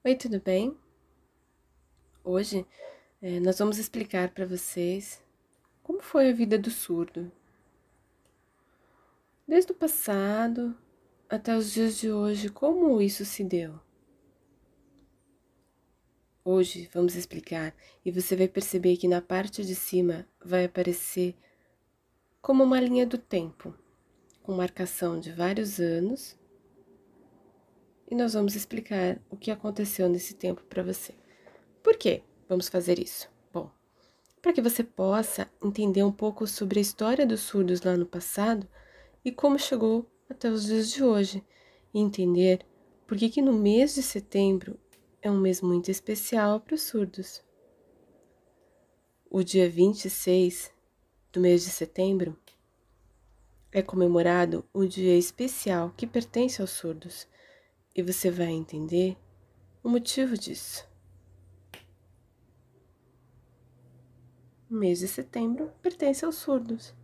Oi, tudo bem? Hoje nós vamos explicar para vocês como foi a vida do surdo, desde o passado até os dias de hoje, como isso se deu. Hoje vamos explicar e você vai perceber que na parte de cima vai aparecer como uma linha do tempo, com marcação de vários anos, e nós vamos explicar o que aconteceu nesse tempo para você. Por quê vamos fazer isso? Bom, para que você possa entender um pouco sobre a história dos surdos lá no passado e como chegou até os dias de hoje, e entender por que no mês de setembro é um mês muito especial para os surdos. O dia 26 do mês de setembro é comemorado um dia especial que pertence aos surdos, e você vai entender o motivo disso. O mês de setembro pertence aos surdos,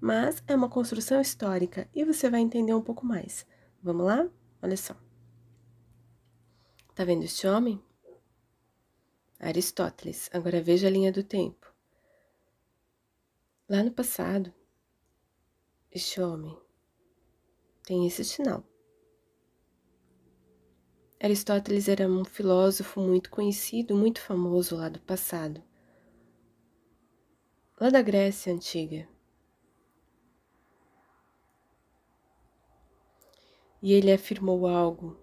mas é uma construção histórica e você vai entender um pouco mais. Vamos lá? Olha só. Tá vendo este homem? Aristóteles. Agora veja a linha do tempo. Lá no passado, este homem tem esse sinal. Aristóteles era um filósofo muito conhecido, muito famoso lá do passado, lá da Grécia Antiga. E ele afirmou algo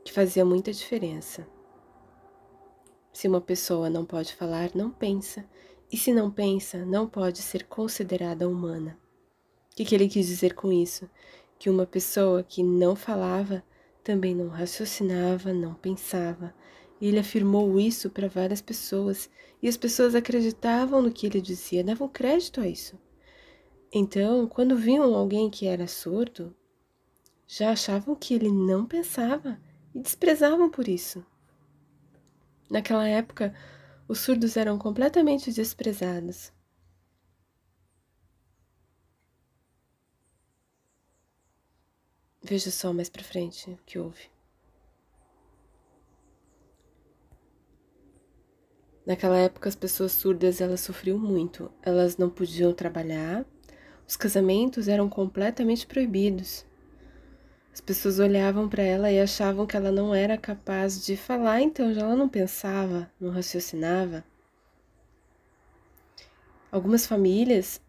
que fazia muita diferença. Se uma pessoa não pode falar, não pensa. E se não pensa, não pode ser considerada humana. O que ele quis dizer com isso? Que uma pessoa que não falava também não raciocinava, não pensava. E ele afirmou isso para várias pessoas, e as pessoas acreditavam no que ele dizia, davam crédito a isso. Então, quando viam alguém que era surdo, já achavam que ele não pensava e desprezavam por isso. Naquela época, os surdos eram completamente desprezados. Veja só mais pra frente o que houve. Naquela época, as pessoas surdas, elas sofriam muito. Elas não podiam trabalhar, os casamentos eram completamente proibidos. As pessoas olhavam para ela e achavam que ela não era capaz de falar, então já ela não pensava, não raciocinava. Algumas famílias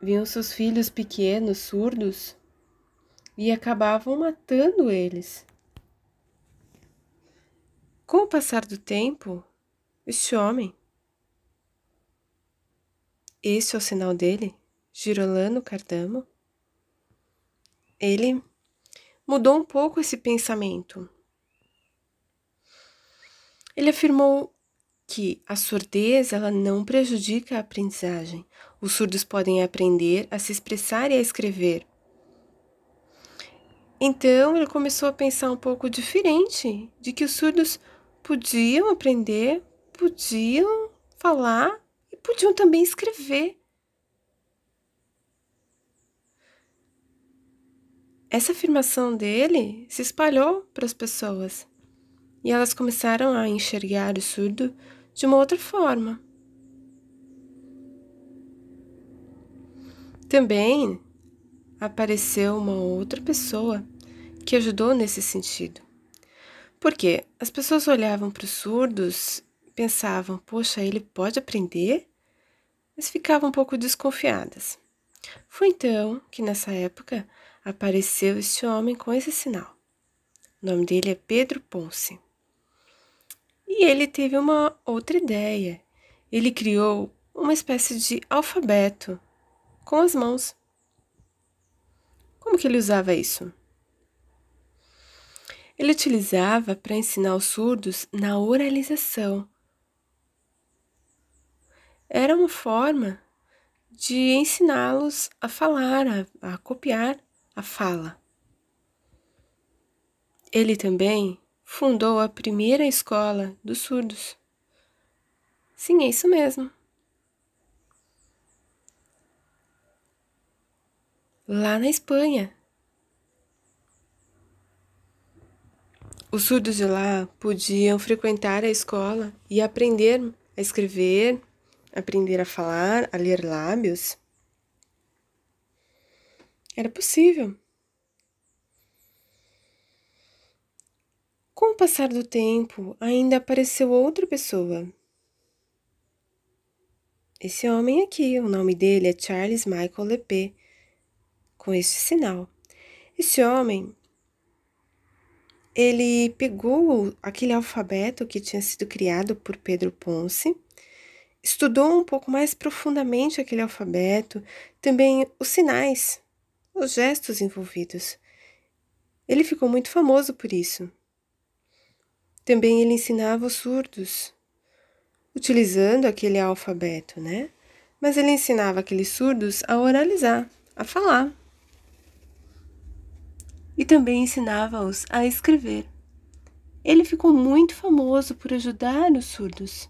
viam seus filhos pequenos, surdos, e acabavam matando eles. Com o passar do tempo, este homem, este é o sinal dele, Girolamo Cardano, ele mudou um pouco esse pensamento. Ele afirmou que a surdez ela não prejudica a aprendizagem. Os surdos podem aprender a se expressar e a escrever. Então ele começou a pensar um pouco diferente, de que os surdos podiam aprender, podiam falar e podiam também escrever. Essa afirmação dele se espalhou para as pessoas e elas começaram a enxergar o surdo de uma outra forma. Também apareceu uma outra pessoa que ajudou nesse sentido. Porque as pessoas olhavam para os surdos e pensavam, poxa, ele pode aprender? Mas ficavam um pouco desconfiadas. Foi então que nessa época apareceu este homem com esse sinal. O nome dele é Pedro Ponce. E ele teve uma outra ideia. Ele criou uma espécie de alfabeto com as mãos. Como que ele usava isso? Ele utilizava para ensinar os surdos na oralização. Era uma forma de ensiná-los a falar, a copiar a fala. Ele também fundou a primeira escola dos surdos. Sim, é isso mesmo. Lá na Espanha. Os surdos de lá podiam frequentar a escola e aprender a escrever, aprender a falar, a ler lábios. Era possível. Com o passar do tempo, ainda apareceu outra pessoa. Esse homem aqui, o nome dele é Charles Michael Lepé, com este sinal. Esse homem, ele pegou aquele alfabeto que tinha sido criado por Pedro Ponce, estudou um pouco mais profundamente aquele alfabeto, também os sinais, os gestos envolvidos. Ele ficou muito famoso por isso. Também ele ensinava os surdos, utilizando aquele alfabeto, né? Mas ele ensinava aqueles surdos a oralizar, a falar. E também ensinava-os a escrever. Ele ficou muito famoso por ajudar os surdos.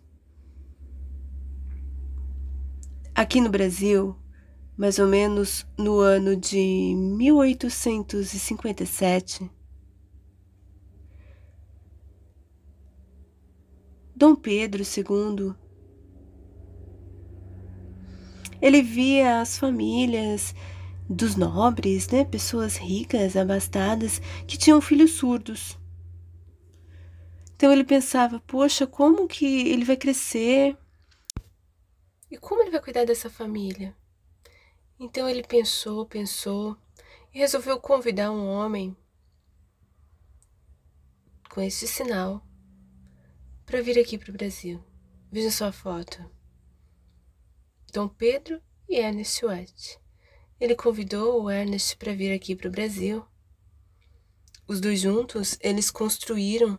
Aqui no Brasil, mais ou menos no ano de 1857, Dom Pedro II, ele via as famílias dos nobres, né, pessoas ricas, abastadas, que tinham filhos surdos. Então ele pensava, poxa, como que ele vai crescer? E como ele vai cuidar dessa família? Então ele pensou e resolveu convidar um homem com esse sinal para vir aqui para o Brasil. Veja só a foto. Dom Pedro e Ernest White. Ele convidou o Ernest para vir aqui para o Brasil. Os dois juntos, eles construíram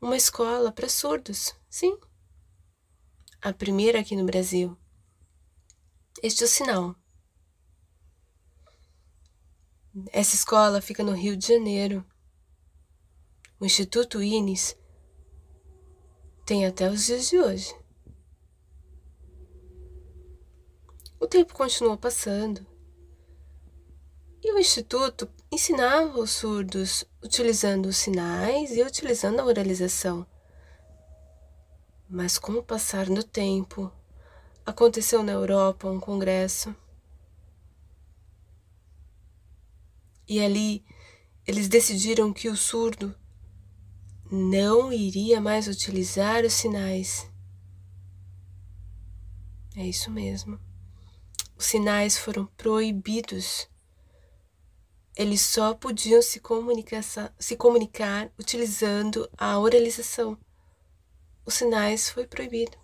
uma escola para surdos. Sim, a primeira aqui no Brasil. Este é o sinal. Essa escola fica no Rio de Janeiro. O Instituto Inis tem até os dias de hoje. O tempo continuou passando e o Instituto ensinava os surdos utilizando os sinais e utilizando a oralização. Mas com o passar do tempo, aconteceu na Europa um congresso e ali eles decidiram que o surdo não iria mais utilizar os sinais. É isso mesmo. Os sinais foram proibidos. Eles só podiam se comunicar utilizando a oralização. Os sinais foi proibido.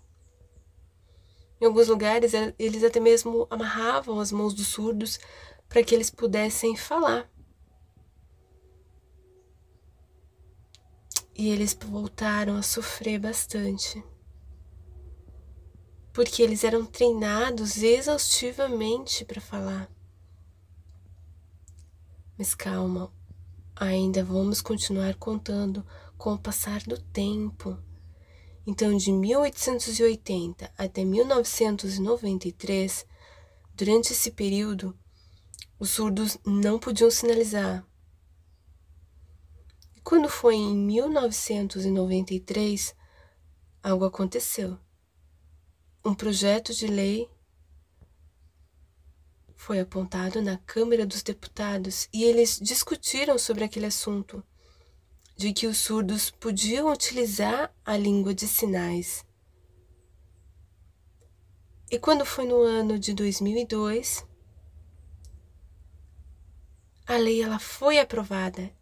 Em alguns lugares, eles até mesmo amarravam as mãos dos surdos para que eles pudessem falar. E eles voltaram a sofrer bastante, porque eles eram treinados exaustivamente para falar. Mas calma, ainda vamos continuar contando com o passar do tempo. Então, de 1880 até 1993, durante esse período, os surdos não podiam sinalizar. E quando foi em 1993, algo aconteceu. Um projeto de lei foi apontado na Câmara dos Deputados e eles discutiram sobre aquele assunto, de que os surdos podiam utilizar a língua de sinais. E quando foi no ano de 2002, a lei ela foi aprovada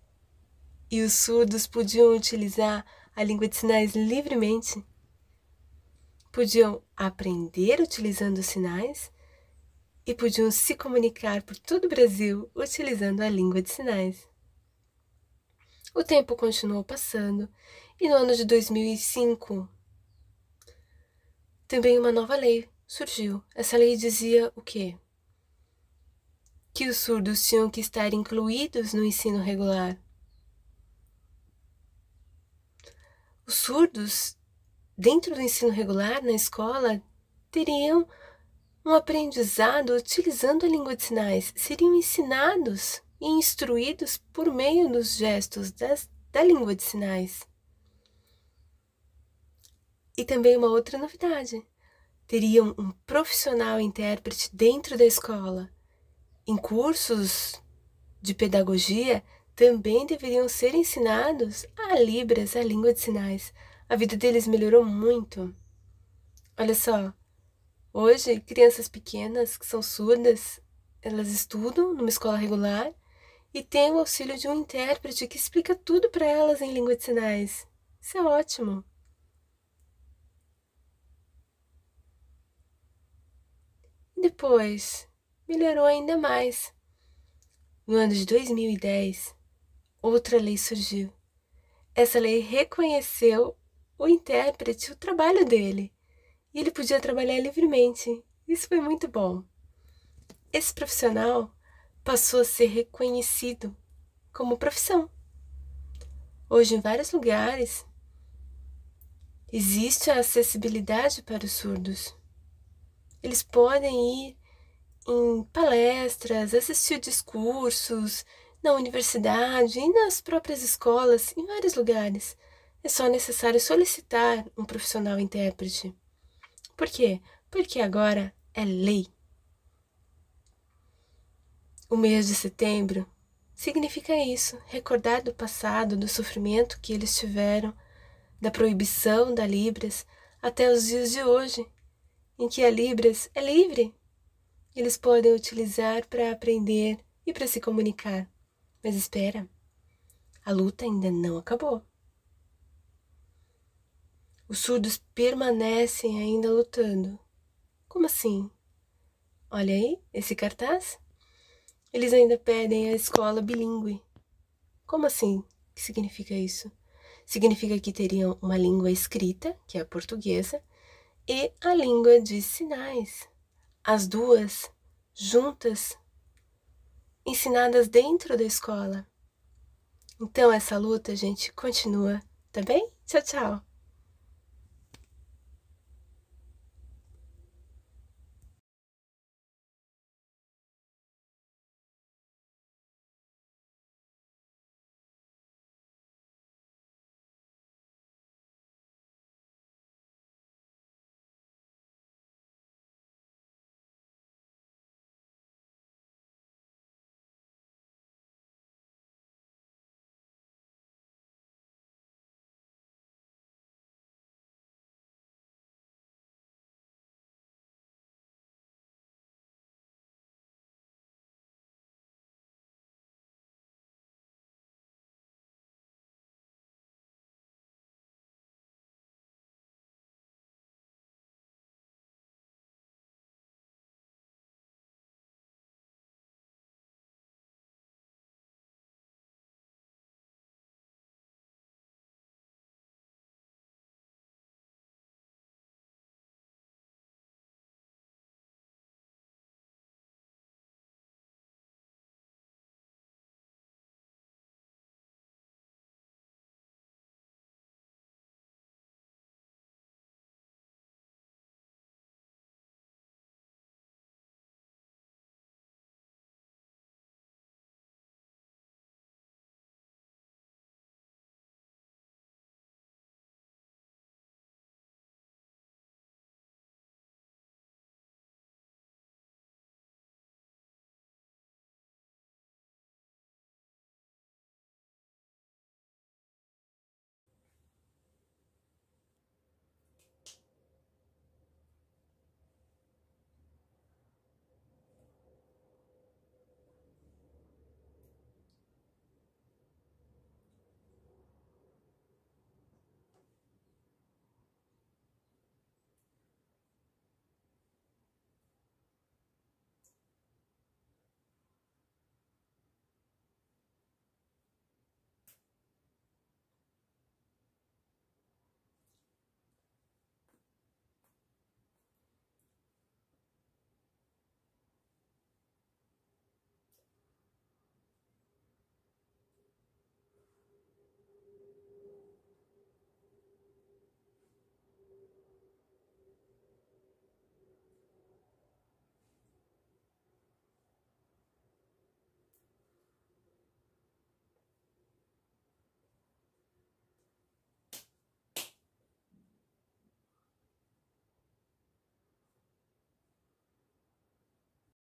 e os surdos podiam utilizar a língua de sinais livremente. Podiam aprender utilizando os sinais e podiam se comunicar por todo o Brasil utilizando a língua de sinais. O tempo continuou passando e no ano de 2005 também uma nova lei surgiu. Essa lei dizia o quê? Que os surdos tinham que estar incluídos no ensino regular. Os surdos, dentro do ensino regular, na escola, teriam um aprendizado utilizando a língua de sinais. Seriam ensinados e instruídos por meio dos gestos, da língua de sinais. E também uma outra novidade: teriam um profissional intérprete dentro da escola. Em cursos de pedagogia, também deveriam ser ensinados a Libras, a língua de sinais. A vida deles melhorou muito. Olha só, hoje, crianças pequenas que são surdas, elas estudam numa escola regular e têm o auxílio de um intérprete que explica tudo para elas em língua de sinais. Isso é ótimo. E depois, melhorou ainda mais. No ano de 2010, outra lei surgiu. Essa lei reconheceu o intérprete, o trabalho dele, e ele podia trabalhar livremente. Isso foi muito bom. Esse profissional passou a ser reconhecido como profissão. Hoje, em vários lugares, existe a acessibilidade para os surdos. Eles podem ir em palestras, assistir discursos na universidade e nas próprias escolas, em vários lugares. É só necessário solicitar um profissional intérprete. Por quê? Porque agora é lei. O mês de setembro significa isso, recordar do passado, do sofrimento que eles tiveram, da proibição da Libras, até os dias de hoje, em que a Libras é livre. Eles podem utilizar para aprender e para se comunicar. Mas espera, a luta ainda não acabou. Os surdos permanecem ainda lutando. Como assim? Olha aí, esse cartaz. Eles ainda pedem a escola bilíngue. Como assim? O que significa isso? Significa que teriam uma língua escrita, que é a portuguesa, e a língua de sinais. As duas juntas, ensinadas dentro da escola. Então essa luta, gente, continua, tá bem? Tchau, tchau!